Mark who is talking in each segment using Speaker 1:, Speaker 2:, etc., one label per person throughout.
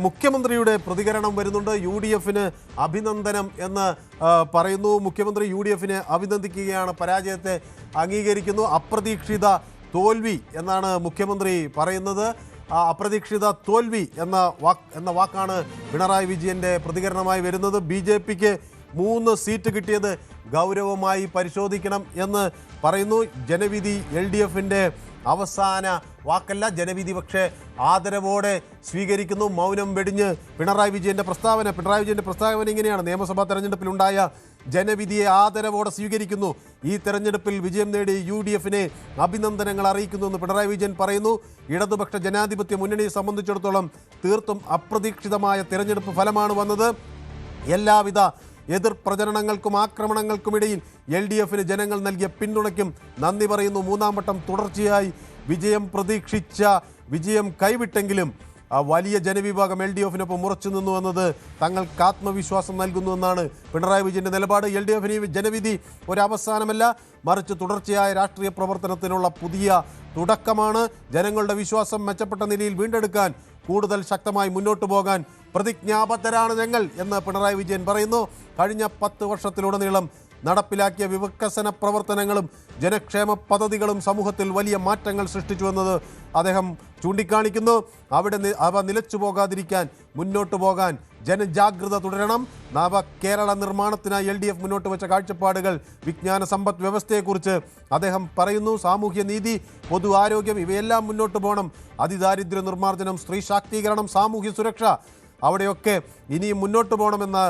Speaker 1: മുഖ്യമന്ത്രിയുടെ പ്രതികരണം വരുന്നുണ്ട്. യു.ഡി.എഫിന് അഭിനന്ദനം എന്ന് പറയുന്നു. മുഖ്യമന്ത്രി യു.ഡി.എഫിനെ അഭിനന്ദിക്കുകയാണ്, പരാജയത്തെ അംഗീകരിക്കുന്നു. അപ്രതീക്ഷിത തോൽവി എന്നാണ് മുഖ്യമന്ത്രി പറയുന്നത്. അപ്രതീക്ഷിത തോൽവി എന്ന വാക്കാണ് പിണറായി വിജയൻ്റെ പ്രതികരണമായി വരുന്നത്. ബി.ജെ.പിക്ക് 3 സീറ്റ് കിട്ടിയത് ഗൗരവമായി പരിശോധിക്കണം എന്ന് പറയുന്നു. ജനവിധി എൽ.ഡി.എഫിൻ്റെ അവസാന വാക്കല്ല, ജനവിധി പക്ഷേ ആദരവോടെ സ്വീകരിക്കുന്നു. മൗനം വെടിഞ്ഞ് പിണറായി വിജയൻ്റെ പ്രസ്താവന ഇങ്ങനെയാണ്: നിയമസഭാ തെരഞ്ഞെടുപ്പിലുണ്ടായ ജനവിധിയെ ആദരവോടെ സ്വീകരിക്കുന്നു. ഈ തെരഞ്ഞെടുപ്പിൽ വിജയം നേടി യു.ഡി.എഫിനെ അഭിനന്ദനങ്ങൾ അറിയിക്കുന്നുവെന്ന് പിണറായി വിജയൻ പറയുന്നു. ഇടതുപക്ഷ ജനാധിപത്യ മുന്നണിയെ സംബന്ധിച്ചിടത്തോളം തീർത്തും അപ്രതീക്ഷിതമായ തെരഞ്ഞെടുപ്പ് ഫലമാണ് വന്നത്. എല്ലാവിധ എതിർ പ്രചരണങ്ങൾക്കും ആക്രമണങ്ങൾക്കുമിടയിൽ എൽ.ഡി.എഫിന് ജനങ്ങൾ നൽകിയ പിന്തുണയ്ക്കും നന്ദി പറയുന്നു. 3-ാം വട്ടം തുടർച്ചയായി വിജയം പ്രതീക്ഷിച്ച വിജയം കൈവിട്ടെങ്കിലും വലിയ ജനവിഭാഗം എൽ.ഡി.എഫിനൊപ്പം ഉറച്ചു നിന്നു എന്നത് തങ്ങൾക്ക് ആത്മവിശ്വാസം നൽകുന്നുവെന്നാണ് പിണറായി വിജയൻ്റെ നിലപാട്. എൽ.ഡി.എഫിന് ജനവിധി ഒരവസാനമല്ല, മറിച്ച് തുടർച്ചയായ രാഷ്ട്രീയ പ്രവർത്തനത്തിനുള്ള പുതിയ തുടക്കമാണ്. ജനങ്ങളുടെ വിശ്വാസം മെച്ചപ്പെട്ട നിലയിൽ വീണ്ടെടുക്കാൻ കൂടുതൽ ശക്തമായി മുന്നോട്ട് പോകാൻ പ്രതിജ്ഞാബദ്ധരാണ് ഞങ്ങൾ എന്ന് പിണറായി വിജയൻ പറയുന്നു. കഴിഞ്ഞ 10 വർഷത്തിലുടനീളം നടപ്പിലാക്കിയ വികസന പ്രവർത്തനങ്ങളും ജനക്ഷേമ പദ്ധതികളും സമൂഹത്തിൽ വലിയ മാറ്റങ്ങൾ സൃഷ്ടിച്ചുവെന്നത് അദ്ദേഹം ചൂണ്ടിക്കാണിക്കുന്നു. അവ നിലച്ചു പോകാതിരിക്കാൻ മുന്നോട്ട് പോകാൻ ജനജാഗ്രത തുടരണം. നവ കേരള നിർമ്മാണത്തിനായി എൽ.ഡി.എഫ് മുന്നോട്ട് വെച്ച കാഴ്ചപ്പാടുകൾ, വിജ്ഞാന സമ്പദ് വ്യവസ്ഥയെക്കുറിച്ച് അദ്ദേഹം പറയുന്നു. സാമൂഹ്യ നീതി, പൊതു ആരോഗ്യം, ഇവയെല്ലാം മുന്നോട്ട് പോകണം. അതിദാരിദ്ര്യ നിർമ്മാർജ്ജനം, സ്ത്രീ ശാക്തീകരണം, സാമൂഹ്യ സുരക്ഷ, അവിടെയൊക്കെ ഇനിയും മുന്നോട്ട് പോകണമെന്ന്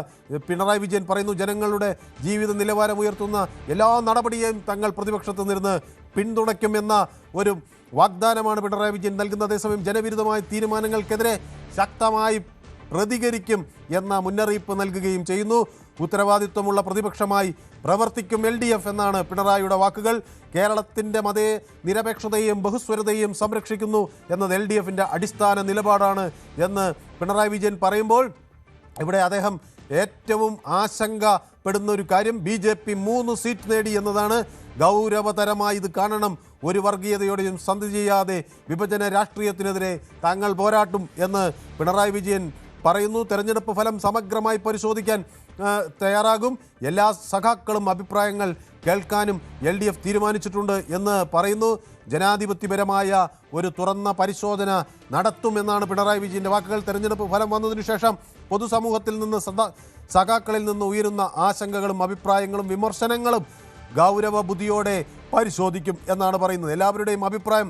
Speaker 1: പിണറായി വിജയൻ പറയുന്നു. ജനങ്ങളുടെ ജീവിത നിലവാരം ഉയർത്തുന്ന എല്ലാ നടപടിയെയും തങ്ങൾ പ്രതിപക്ഷത്ത് നിന്ന് പിന്തുണയ്ക്കുമെന്ന ഒരു വാഗ്ദാനമാണ് പിണറായി വിജയൻ നൽകുന്നത്. അതേസമയം ജനവിരുദ്ധമായ തീരുമാനങ്ങൾക്കെതിരെ ശക്തമായി പ്രതികരിക്കും എന്ന മുന്നറിയിപ്പ് നൽകുകയും ചെയ്യുന്നു. ഉത്തരവാദിത്വമുള്ള പ്രതിപക്ഷമായി പ്രവർത്തിക്കും എൽ.ഡി.എഫ് എന്നാണ് പിണറായിയുടെ വാക്കുകൾ. കേരളത്തിൻ്റെ നിരപേക്ഷതയെയും ബഹുസ്വരതയെയും സംരക്ഷിക്കുന്നു എന്നത് എൽ.ഡി.എഫിൻ്റെ അടിസ്ഥാന നിലപാടാണ് എന്ന് പിണറായി വിജയൻ പറയുമ്പോൾ ഇവിടെ അദ്ദേഹം ഏറ്റവും ആശങ്കപ്പെടുന്ന ഒരു കാര്യം ബി.ജെ.പി 3 സീറ്റ് നേടി എന്നതാണ്. ഗൗരവതരമായി ഇത് കാണണം. ഒരു വർഗീയതയോടെയും സന്ധി ചെയ്യാതെ വിഭജന രാഷ്ട്രീയത്തിനെതിരെ തങ്ങൾ പോരാട്ടും എന്ന് പിണറായി വിജയൻ പറയുന്നു. തെരഞ്ഞെടുപ്പ് ഫലം സമഗ്രമായി പരിശോധിക്കാൻ തയ്യാറാകും. എല്ലാ സഖാക്കളും അഭിപ്രായങ്ങൾ കേൾക്കാനും എൽ.ഡി.എഫ് തീരുമാനിച്ചിട്ടുണ്ട് എന്ന് പറയുന്നു. ജനാധിപത്യപരമായ ഒരു തുറന്ന പരിശോധന നടത്തുമെന്നാണ് പിണറായി വിജയൻ്റെ വാക്കുകൾ. തെരഞ്ഞെടുപ്പ് ഫലം വന്നതിനു ശേഷം പൊതുസമൂഹത്തിൽ നിന്ന് സഖാക്കളിൽ നിന്ന് ഉയരുന്ന ആശങ്കകളും അഭിപ്രായങ്ങളും വിമർശനങ്ങളും ഗൗരവ ബുദ്ധിയോടെ പരിശോധിക്കും എന്നാണ് പറയുന്നത്. എല്ലാവരുടെയും അഭിപ്രായം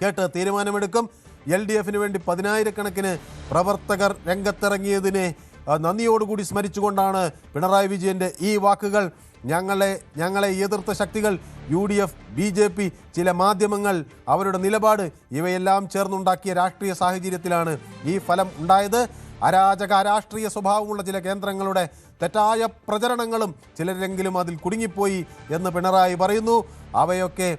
Speaker 1: കേട്ട് തീരുമാനമെടുക്കും. എൽ.ഡി.എഫിന് വേണ്ടി 10,000-കണക്കിന് പ്രവർത്തകർ രംഗത്തിറങ്ങിയതിനെ നന്ദിയോടുകൂടി സ്മരിച്ചുകൊണ്ടാണ് പിണറായി വിജയൻ്റെ ഈ വാക്കുകൾ. ഞങ്ങളെ എതിർത്ത ശക്തികൾ, യു.ഡി.എഫ്, ബി.ജെ.പി, ചില മാധ്യമങ്ങൾ, അവരുടെ നിലപാട്, ഇവയെല്ലാം ചേർന്നുണ്ടാക്കിയ രാഷ്ട്രീയ സാഹചര്യത്തിലാണ് ഈ ഫലം ഉണ്ടായത്. അരാജക രാഷ്ട്രീയ സ്വഭാവമുള്ള ചില കേന്ദ്രങ്ങളുടെ തെറ്റായ പ്രചരണങ്ങളും ചിലരെങ്കിലും അതിൽ കുടുങ്ങിപ്പോയി എന്ന് പിണറായി പറയുന്നു. അവരെയൊക്കെ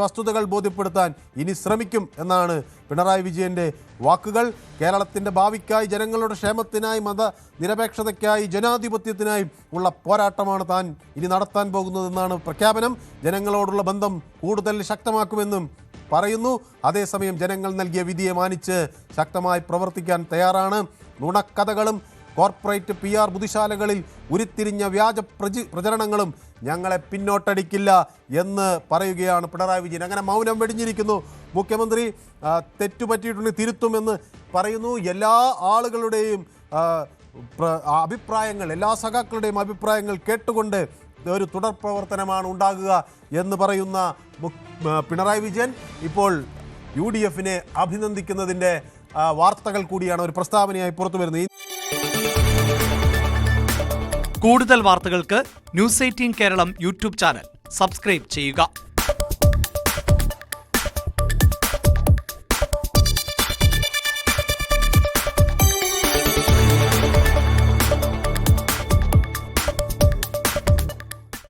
Speaker 1: വസ്തുതകൾ ബോധ്യപ്പെടുത്താൻ ഇനി ശ്രമിക്കും എന്നാണ് പിണറായി വിജയൻ്റെ വാക്കുകൾ. കേരളത്തിൻ്റെ ഭാവിക്കായി, ജനങ്ങളുടെ ക്ഷേമത്തിനായി, മതനിരപേക്ഷതയ്ക്കായി, ജനാധിപത്യത്തിനായി ഉള്ള പോരാട്ടമാണ് താൻ ഇനി നടത്താൻ പോകുന്നതെന്നാണ് പ്രഖ്യാപനം. ജനങ്ങളോടുള്ള ബന്ധം കൂടുതൽ ശക്തമാക്കുമെന്നും പറയുന്നു. അതേസമയം ജനങ്ങൾ നൽകിയ വിധിയെ മാനിച്ച് ശക്തമായി പ്രവർത്തിക്കാൻ തയ്യാറാണ്. നുണക്കഥകളും കോർപ്പറേറ്റ് PR ബുദ്ധിശാലകളിൽ ഉരുത്തിരിഞ്ഞ വ്യാജ പ്രചരണങ്ങളും ഞങ്ങളെ പിന്നോട്ടടിക്കില്ല എന്ന് പറയുകയാണ് പിണറായി വിജയൻ. അങ്ങനെ മൗനം വെടിഞ്ഞിരിക്കുന്നു മുഖ്യമന്ത്രി. തെറ്റുപറ്റിയിട്ടുണ്ടെങ്കിൽ തിരുത്തുമെന്ന് പറയുന്നു. എല്ലാ ആളുകളുടെയും അഭിപ്രായങ്ങൾ, എല്ലാ സഖാക്കളുടെയും അഭിപ്രായങ്ങൾ കേട്ടുകൊണ്ട് ഒരു തുടർ പ്രവർത്തനമാണ് ഉണ്ടാകുക എന്ന് പറയുന്ന പിണറായി വിജയൻ ഇപ്പോൾ യു.ഡി.എഫിനെ അഭിനന്ദിക്കുന്നതിൻ്റെ വാർത്തകൾ കൂടിയാണ് ഒരു പ്രസ്താവനയായി പുറത്തു വരുന്നത്.
Speaker 2: കൂടുതൽ വാർത്തകൾക്ക് News 18 Keralam YouTube channel subscribe ചെയ്യുക.